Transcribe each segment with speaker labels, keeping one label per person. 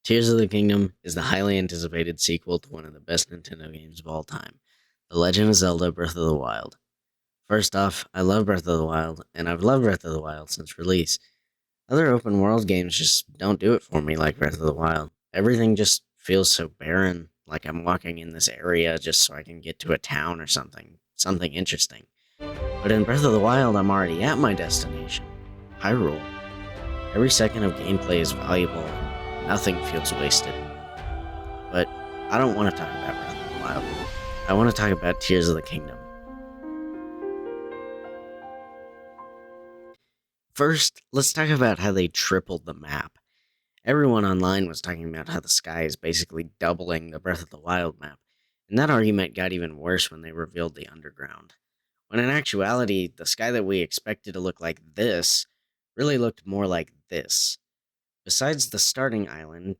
Speaker 1: Tears of the Kingdom is the highly anticipated sequel to one of the best Nintendo games of all time, The Legend of Zelda Breath of the Wild. First off, I love Breath of the Wild, and I've loved Breath of the Wild since release. Other open world games just don't do it for me like Breath of the Wild. Everything just feels so barren, like I'm walking in this area just so I can get to a town or something interesting. But in Breath of the Wild, I'm already at my destination, Hyrule. Every second of gameplay is valuable, and nothing feels wasted. But I don't want to talk about Breath of the Wild. I want to talk about Tears of the Kingdom. First, let's talk about how they tripled the map. Everyone online was talking about how the sky is basically doubling the Breath of the Wild map, and that argument got even worse when they revealed the underground. When in actuality, the sky that we expected to look like this really looked more like this. Besides the starting island,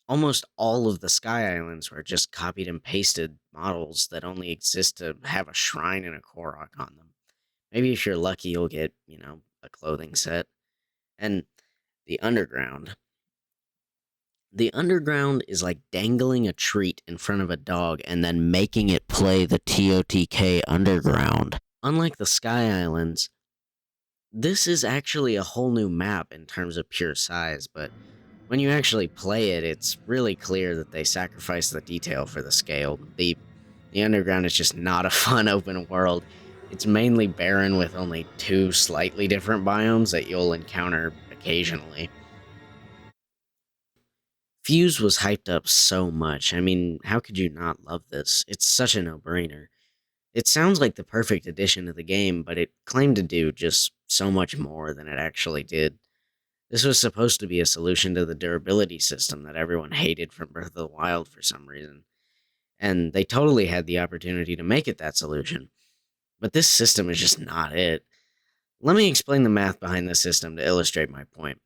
Speaker 1: almost all of the Sky Islands were just copied and pasted models that only exist to have a shrine and a Korok on them. Maybe if you're lucky, you'll get, a clothing set. And the underground. The underground is like dangling a treat in front of a dog and then making it play the TOTK underground. Unlike the Sky Islands, this is actually a whole new map in terms of pure size, but when you actually play it, it's really clear that they sacrifice the detail for the scale. The underground is just not a fun open world. It's mainly barren with only two slightly different biomes that you'll encounter occasionally. Fuse was hyped up so much. I mean, how could you not love this? It's such a no-brainer. It sounds like the perfect addition to the game, but it claimed to do just so much more than it actually did. This was supposed to be a solution to the durability system that everyone hated from Breath of the Wild for some reason, and they totally had the opportunity to make it that solution. But this system is just not it. Let me explain the math behind the system to illustrate my point.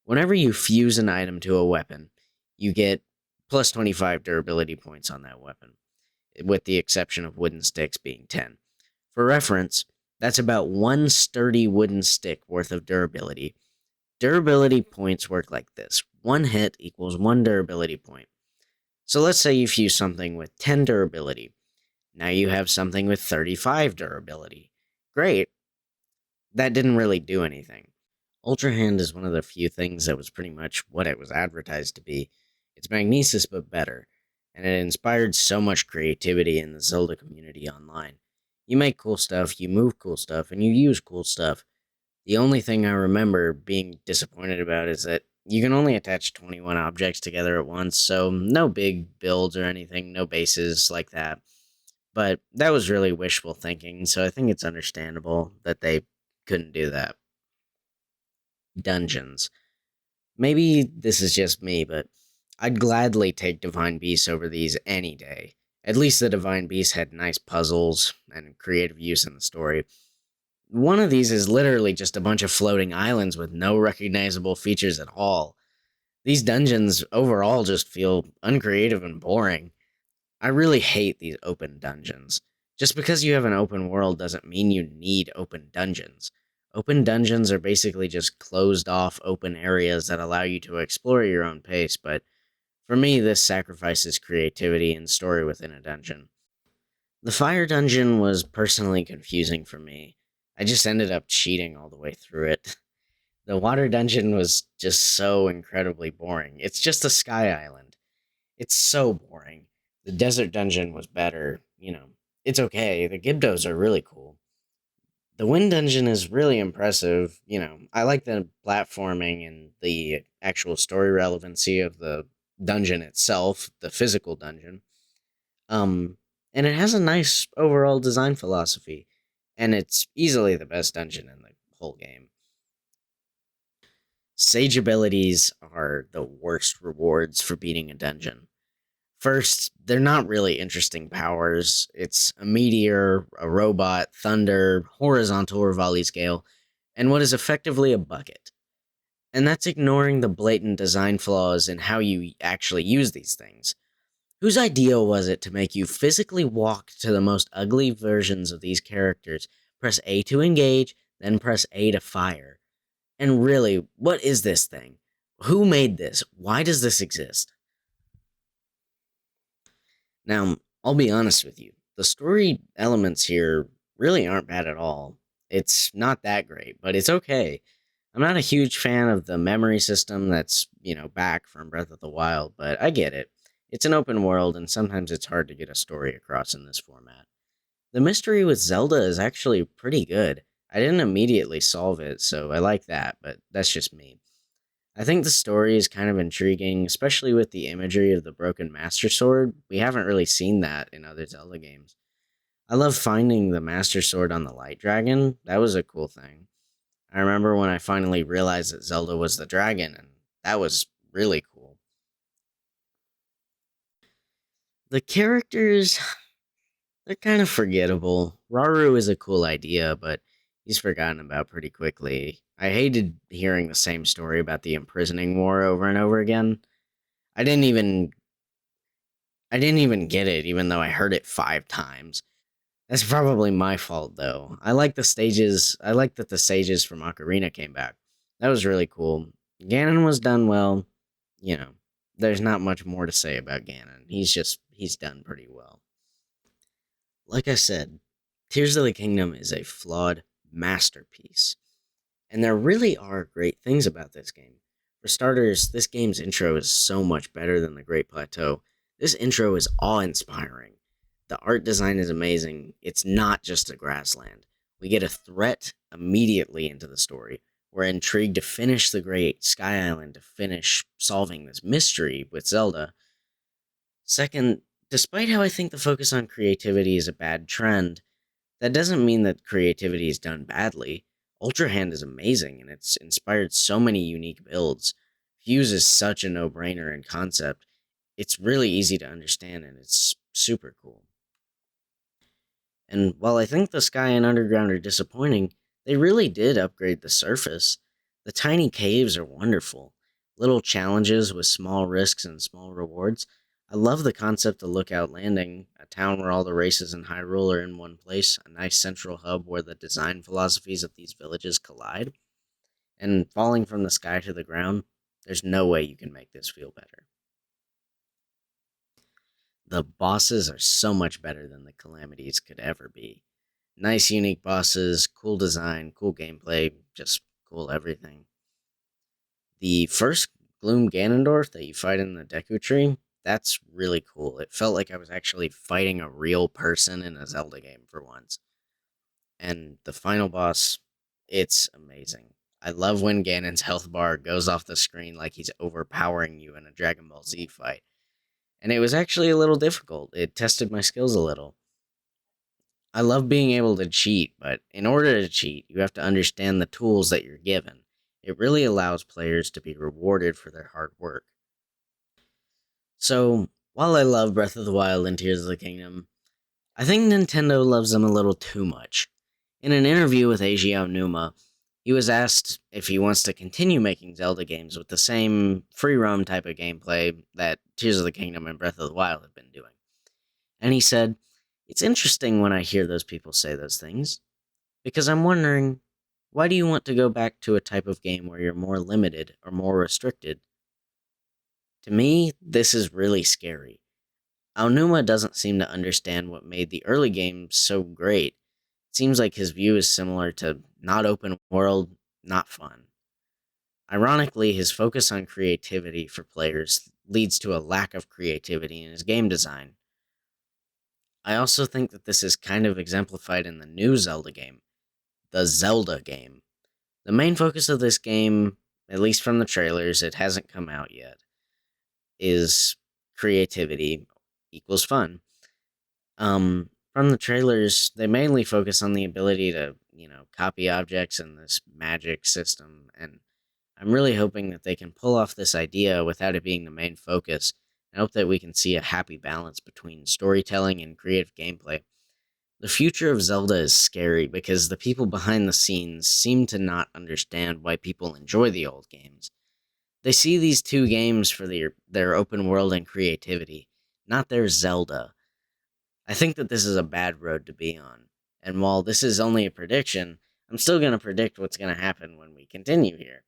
Speaker 1: Whenever you fuse an item to a weapon, you get plus 25 durability points on that weapon, with the exception of wooden sticks being 10. For reference, that's about one sturdy wooden stick worth of durability. Durability points work like this. One hit equals one durability point. So let's say you fuse something with 10 durability. Now you have something with 35 durability. Great. That didn't really do anything. Ultra Hand is one of the few things that was pretty much what it was advertised to be. It's Magnesis but better, and it inspired so much creativity in the Zelda community online. You make cool stuff, you move cool stuff, and you use cool stuff. The only thing I remember being disappointed about is that you can only attach 21 objects together at once, so no big builds or anything, no bases like that. But that was really wishful thinking, so I think it's understandable that they couldn't do that. Dungeons. Maybe this is just me, but I'd gladly take Divine Beasts over these any day. At least the Divine Beasts had nice puzzles and creative use in the story. One of these is literally just a bunch of floating islands with no recognizable features at all. These dungeons overall just feel uncreative and boring. I really hate these open dungeons. Just because you have an open world doesn't mean you need open dungeons. Open dungeons are basically just closed off open areas that allow you to explore at your own pace, but for me, this sacrifices creativity and story within a dungeon. The fire dungeon was personally confusing for me. I just ended up cheating all the way through it. The water dungeon was just so incredibly boring. It's just a sky island. It's so boring. The desert dungeon was better, It's okay. The Gibdos are really cool. The wind dungeon is really impressive, I like the platforming and the actual story relevancy of the dungeon itself, the physical dungeon. Um, and it has a nice overall design philosophy, and it's easily the best dungeon in the whole game. Sage abilities are the worst rewards for beating a dungeon. First, they're not really interesting powers. It's a meteor, a robot, thunder, horizontal or volley scale, and what is effectively a bucket. And that's ignoring the blatant design flaws in how you actually use these things. Whose idea was it to make you physically walk to the most ugly versions of these characters, press A to engage, then press A to fire? And really, what is this thing? Who made this? Why does this exist? Now, I'll be honest with you. The story elements here really aren't bad at all. It's not that great, but it's okay. I'm not a huge fan of the memory system that's, back from Breath of the Wild, but I get it. It's an open world, and sometimes it's hard to get a story across in this format. The mystery with Zelda is actually pretty good. I didn't immediately solve it, so I like that, but that's just me. I think the story is kind of intriguing, especially with the imagery of the broken Master Sword. We haven't really seen that in other Zelda games. I love finding the Master Sword on the Light Dragon. That was a cool thing. I remember when I finally realized that Zelda was the dragon, and that was really cool. The characters, they're kind of forgettable. Raru is a cool idea, but he's forgotten about pretty quickly. I hated hearing the same story about the imprisoning war over and over again. I didn't even I didn't even get it even though I heard it 5 times. That's probably my fault though. I like the stages. I like that the sages from Ocarina came back. That was really cool. Ganon was done well. You know, there's not much more to say about Ganon. He's done pretty well. Like I said, Tears of the Kingdom is a flawed masterpiece. And there really are great things about this game. For starters, this game's intro is so much better than the Great Plateau. This intro is awe inspiring. The art design is amazing. It's not just a grassland. We get a threat immediately into the story. We're intrigued to finish the Great Sky Island, to finish solving this mystery with Zelda. Second, despite how I think the focus on creativity is a bad trend, that doesn't mean that creativity is done badly. Ultra Hand is amazing and it's inspired so many unique builds. Fuse is such a no brainer in concept. It's really easy to understand and it's super cool. And while I think the sky and underground are disappointing, they really did upgrade the surface. The tiny caves are wonderful. Little challenges with small risks and small rewards. I love the concept of Lookout Landing, a town where all the races in Hyrule are in one place, a nice central hub where the design philosophies of these villages collide. And falling from the sky to the ground, there's no way you can make this feel better. The bosses are so much better than the calamities could ever be. Nice, unique bosses, cool design, cool gameplay, just cool everything. The first Gloom Ganondorf that you fight in the Deku Tree, that's really cool. It felt like I was actually fighting a real person in a Zelda game for once. And the final boss, it's amazing. I love when Ganon's health bar goes off the screen like he's overpowering you in a Dragon Ball Z fight. And it was actually a little difficult. It tested my skills a little. I love being able to cheat, but in order to cheat, you have to understand the tools that you're given. It really allows players to be rewarded for their hard work. So, while I love Breath of the Wild and Tears of the Kingdom, I think Nintendo loves them a little too much. In an interview with Eiji Aonuma, he was asked if he wants to continue making Zelda games with the same free roam type of gameplay that Tears of the Kingdom and Breath of the Wild have been doing. And he said, "It's interesting when I hear those people say those things. Because I'm wondering, why do you want to go back to a type of game where you're more limited or more restricted? To me, this is really scary. Aonuma doesn't seem to understand what made the early games so great. It seems like his view is similar to not open world, not fun. Ironically, his focus on creativity for players leads to a lack of creativity in his game design. I also think that this is kind of exemplified in the new Zelda game, the Zelda game. The main focus of this game, at least from the trailers, it hasn't come out yet, is creativity equals fun. From the trailers, they mainly focus on the ability to, copy objects in this magic system, and I'm really hoping that they can pull off this idea without it being the main focus. I hope that we can see a happy balance between storytelling and creative gameplay. The future of Zelda is scary because the people behind the scenes seem to not understand why people enjoy the old games. They see these two games for their open world and creativity, not their Zelda. I think that this is a bad road to be on. And while this is only a prediction, I'm still going to predict what's going to happen when we continue here.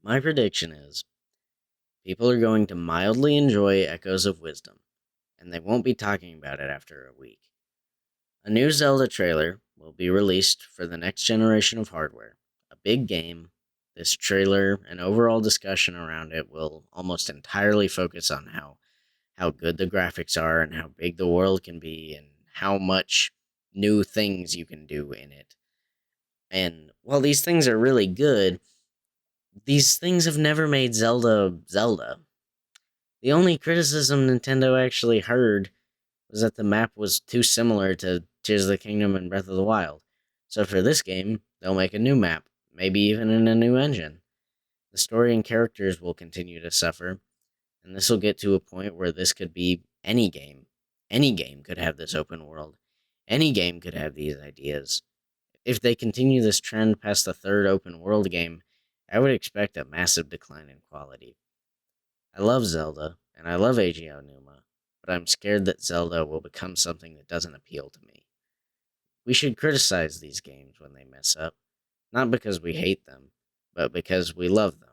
Speaker 1: My prediction is people are going to mildly enjoy Echoes of Wisdom, and they won't be talking about it after a week. A new Zelda trailer will be released for the next generation of hardware. A big game. This trailer and overall discussion around it will almost entirely focus on how good the graphics are and how big the world can be and how much new things you can do in it. And while these things are really good, these things have never made Zelda Zelda. The only criticism Nintendo actually heard was that the map was too similar to Tears of the Kingdom and Breath of the Wild. So for this game, they'll make a new map, maybe even in a new engine. The story and characters will continue to suffer, and this will get to a point where this could be any game. Any game could have this open world. Any game could have these ideas. If they continue this trend past the third open world game, I would expect a massive decline in quality. I love Zelda, and I love Eiji Onuma, but I'm scared that Zelda will become something that doesn't appeal to me. We should criticize these games when they mess up, not because we hate them, but because we love them.